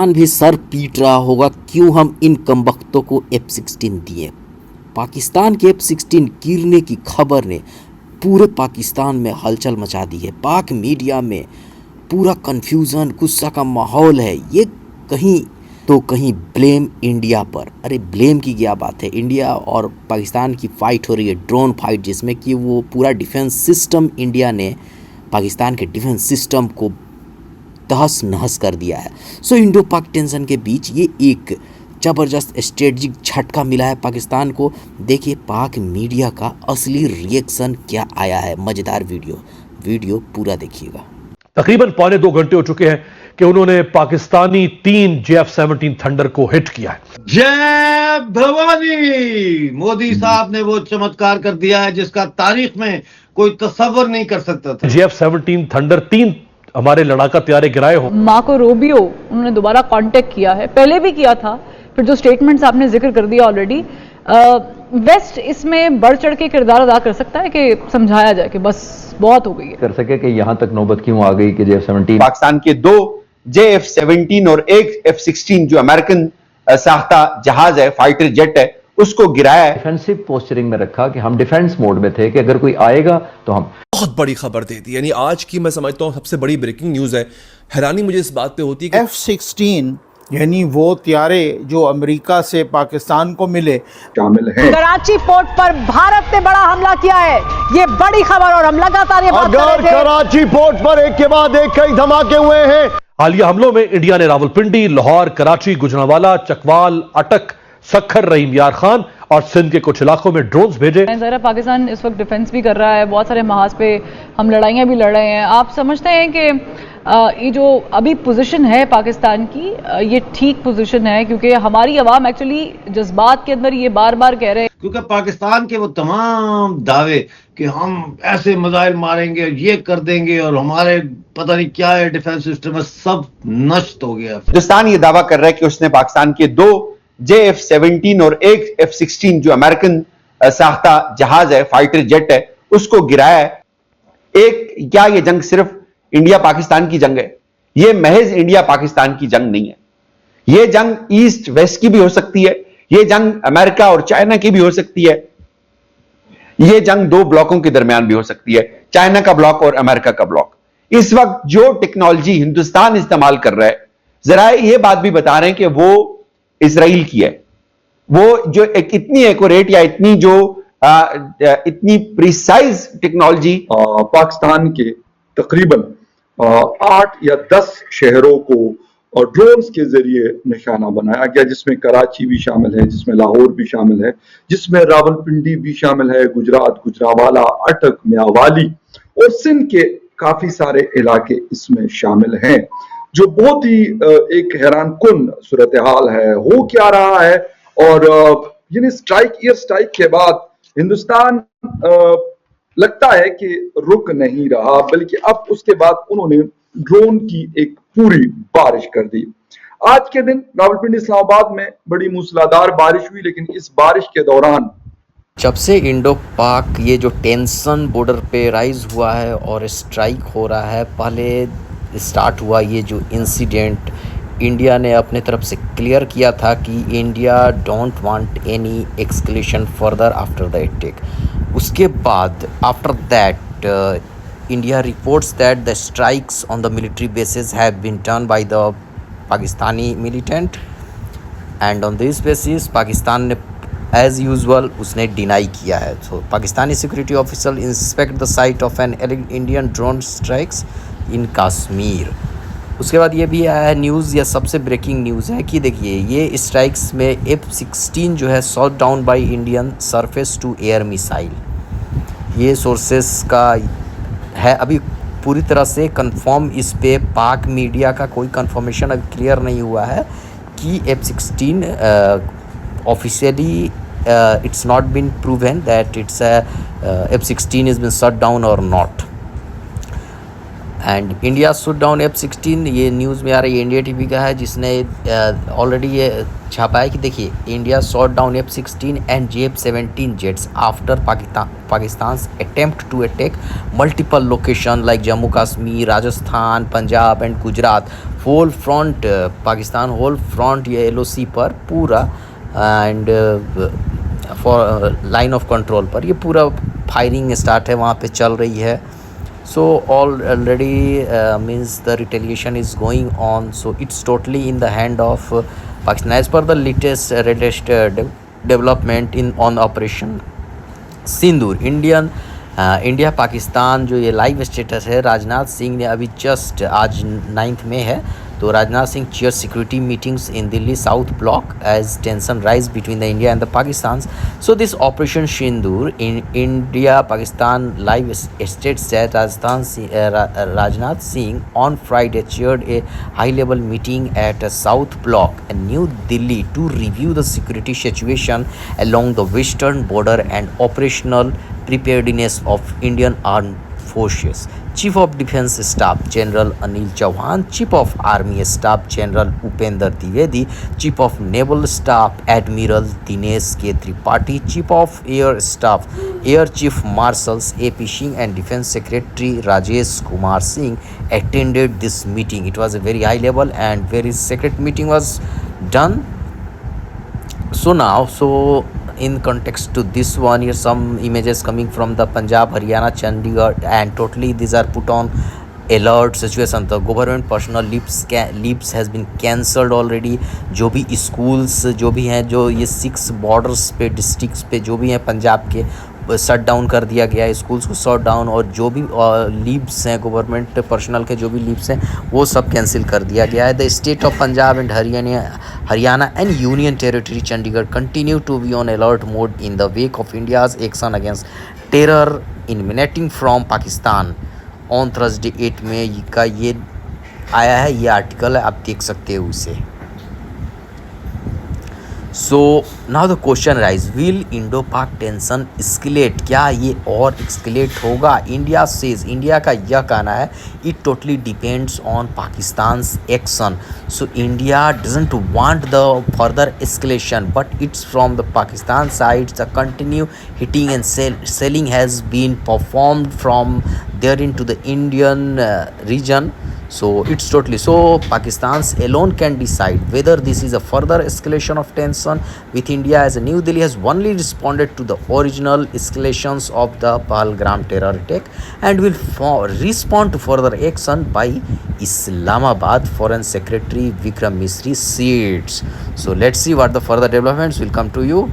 भी सर पीट रहा होगा क्यों हम इन कमबख्तों को F-16 दिए। पाकिस्तान के F-16 गिरने की खबर ने पूरे पाकिस्तान में हलचल मचा दी है। पाक मीडिया में पूरा कन्फ्यूज़न, गुस्सा का माहौल है। ये कहीं तो कहीं ब्लेम इंडिया पर। अरे ब्लेम की क्या बात है, इंडिया और पाकिस्तान की फ़ाइट हो रही है, ड्रोन फाइट, जिसमें कि वो पूरा डिफेंस सिस्टम, इंडिया ने पाकिस्तान के डिफेंस सिस्टम को तहस नहस कर दिया है। सो इंडो पाक टेंशन के बीच ये एक ज़बरदस्त स्ट्रेटजिक झटका मिला है पाकिस्तान को। देखिए पाक मीडिया का असली रिएक्शन क्या आया है। मज़ेदार वीडियो पूरा देखिएगा। तकरीबन 2.25 घंटे हो चुके हैं कि उन्होंने पाकिस्तानी 3 JF-17 थंडर को हिट किया है। जय भवानी। मोदी साहब ने वो चमत्कार कर दिया है जिसका तारीख में कोई तसव्वुर नहीं कर सकता था। JF-17 थंडर 3 हमारे लड़ाका तैयारे गिराए हो। मार्को रूबियो उन्होंने दोबारा कांटेक्ट किया है, पहले भी किया था, फिर जो स्टेटमेंट्स आपने जिक्र कर दिया ऑलरेडी। वेस्ट इसमें बढ़ चढ़ के किरदार अदा कर सकता है कि समझाया जाए कि बस बहुत हो गई है, कर सके कि यहां तक नौबत क्यों आ गई कि JF-17 पाकिस्तान के 2 JF-17 और 1 F-16 जो अमेरिकन साख्ता जहाज है, फाइटर जेट है, उसको गिराया है। डिफेंसिव पोस्चरिंग में रखा कि हम डिफेंस मोड में थे कि अगर कोई आएगा तो हम। बहुत बड़ी खबर दे दी, यानी आज की मैं समझता हूं सबसे बड़ी ब्रेकिंग न्यूज है। हैरानी मुझे इस बात पे होती है कि F-16 यानी वो त्यारे जो अमेरिका से पाकिस्तान को मिले शामिल हैं। कराची पोर्ट पर भारत ने बड़ा हमला किया है, ये बड़ी खबर, और हम लगातार ये बात कर रहे थे। कराची पोर्ट पर एक के बाद एक कई धमाके हुए हैं। हालिया हमलों में इंडिया ने रावलपिंडी, लाहौर, कराची, गुजरांवाला, चकवाल, अटक, सखर, रहीम यार खान और सिंध के कुछ इलाकों में ड्रोन्स भेजे। ज़रा पाकिस्तान इस वक्त डिफेंस भी कर रहा है, बहुत सारे महाज पे हम लड़ाइयाँ भी लड़ रहे हैं। आप समझते हैं कि ये जो अभी पोजीशन है पाकिस्तान की, ये ठीक पोजीशन है? क्योंकि हमारी अवाम एक्चुअली जज्बात के अंदर ये बार बार कह रहे हैं, क्योंकि पाकिस्तान के वो तमाम दावे कि हम ऐसे मिसाइल मारेंगे, ये कर देंगे और हमारे पता नहीं क्या है डिफेंस सिस्टम है, सब नष्ट हो गया। हिंदुस्तान ये दावा कर रहा है कि उसने पाकिस्तान के 2 JF-17 और 1 F-16 जो अमेरिकन साख्ता जहाज है, फाइटर जेट है, उसको गिराया है। क्या ये जंग सिर्फ इंडिया पाकिस्तान की जंग है? ये महज इंडिया पाकिस्तान की जंग नहीं है। ये जंग ईस्ट वेस्ट की भी हो सकती है, ये जंग अमेरिका और चाइना की भी हो सकती है, ये जंग 2 ब्लॉकों के दरमियान भी हो सकती है, चाइना का ब्लॉक और अमेरिका का ब्लॉक। इस वक्त जो टेक्नोलॉजी हिंदुस्तान इस्तेमाल कर रहा है, जरा ये बात भी बता रहे हैं कि वो इजराइल की है। वो जो एक इतनी एक्यूरेट या इतनी जो इतनी प्रिसाइज टेक्नोलॉजी पाकिस्तान के तकरीबन 8 या 10 शहरों को ड्रोन्स के जरिए निशाना बनाया गया, जिसमें कराची भी शामिल है, जिसमें लाहौर भी शामिल है, जिसमें रावलपिंडी भी शामिल है, गुजरात, गुजरांवाला, अटक, मियांवाली और सिंध के काफी सारे इलाके इसमें शामिल हैं। जो बहुत ही एक हैरान कुन सूरत हाल है, हो क्या रहा है। और यानी एयर स्ट्राइक के बाद हिंदुस्तान लगता है कि रुक नहीं रहा, बल्कि अब उसके बाद उन्होंने ड्रोन की एक पूरी बारिश कर दी। आज के दिन रावलपिंडी, इस्लामाबाद में बड़ी मूसलाधार बारिश हुई, लेकिन इस बारिश के दौरान जब से इंडो पाक ये जो टेंशन बॉर्डर पे राइज हुआ है और स्ट्राइक हो रहा है, पहले स्टार्ट हुआ ये जो इंसिडेंट, इंडिया ने अपने तरफ से क्लियर किया था कि India don't want any escalation further after the attack. उसके बाद after that India reports that the strikes on the military bases have been done by the Pakistani militant, and on this basis Pakistan ने as usual उसने deny किया है। So Pakistani security officer inspect the site of an Indian drone strikes in Kashmir. उसके बाद ये भी आया है न्यूज़, या सबसे ब्रेकिंग न्यूज़ है कि देखिए ये स्ट्राइक्स में F-16 जो है shot down by Indian surface to air missile. ये सोर्सेस का है, अभी पूरी तरह से कंफर्म इस पे पाक मीडिया का कोई कंफर्मेशन अभी क्लियर नहीं हुआ है कि F-16 officially it's not been proven that it's F-16 is been shut down और नॉट। And India shoot down F-16, ये न्यूज़ में आ रही है, इंडिया टीवी का है, जिसने ऑलरेडी ये छापा है कि देखिए India shot down F-16 and JF-17 jets after Pakistan attempt to attack multiple location like Jammu Kashmir, Rajasthan, Punjab and Gujarat whole front Pakistan whole front ये LOC पर पूरा and for line of control पर ये पूरा फायरिंग स्टार्ट है वहाँ पे चल रही है. So already means the retaliation is going on. So it's totally in the hand of Pakistan. As per the latest development in on Operation Sindoor, India Pakistan जो ये लाइव स्टेटस है, राजनाथ सिंह ने अभी जस्ट आज 9 मई है, तो Rajnath Singh chair security meetings in Delhi South Block as tension rise between the India and the Pakistan. So this operation Sindoor in India Pakistan live state set Rajnath Singh on Friday chaired a high level meeting at a south block in New Delhi to review the security situation along the western border and operational preparedness of Indian armed forces. Chief of Defence Staff General Anil Chauhan, Chief of Army Staff General Upender Dwivedi, Chief of Naval Staff Admiral Dinesh K. Tripathi, Chief of Air Staff Air Chief Marshals A.P. Singh and Defence Secretary Rajesh Kumar Singh attended this meeting. It was a very high level and very secret meeting was done. So in context to this one, here some images coming from the Punjab, Haryana, Chandigarh, and totally these are put on alert situation. The government personal leaves has been cancelled already. जो भी schools जो भी हैं, जो ये 6 borders पे districts पे जो भी हैं पंजाब के, शट डाउन कर दिया गया है स्कूल्स को, शट डाउन, और जो भी लीव्स हैं गवर्नमेंट पर्सनल के जो भी लीव्स हैं वो सब कैंसिल कर दिया गया है. The state of Punjab and Haryana and union territory Chandigarh continue to be on alert mode in the wake of India's action against terror emanating from Pakistan. On Thursday 8 मई का ये आया है, ये आर्टिकल है, आप देख सकते हो उसे. So now the question arises, will Indo-Pak tension escalate? क्या ये और escalate होगा? India says, इंडिया का यह कहना है, it totally depends on Pakistan's action. So India doesn't want the further escalation, but it's from the Pakistan side the continue hitting and selling has been performed from there into the Indian region. So it's totally, so Pakistan alone can decide whether this is a further escalation of tension with India, as New Delhi has only responded to the original escalations of the Pahalgam terror attack and will respond to further action by Islamabad. Foreign Secretary Vikram Misri said. So let's see what the further developments will come to you.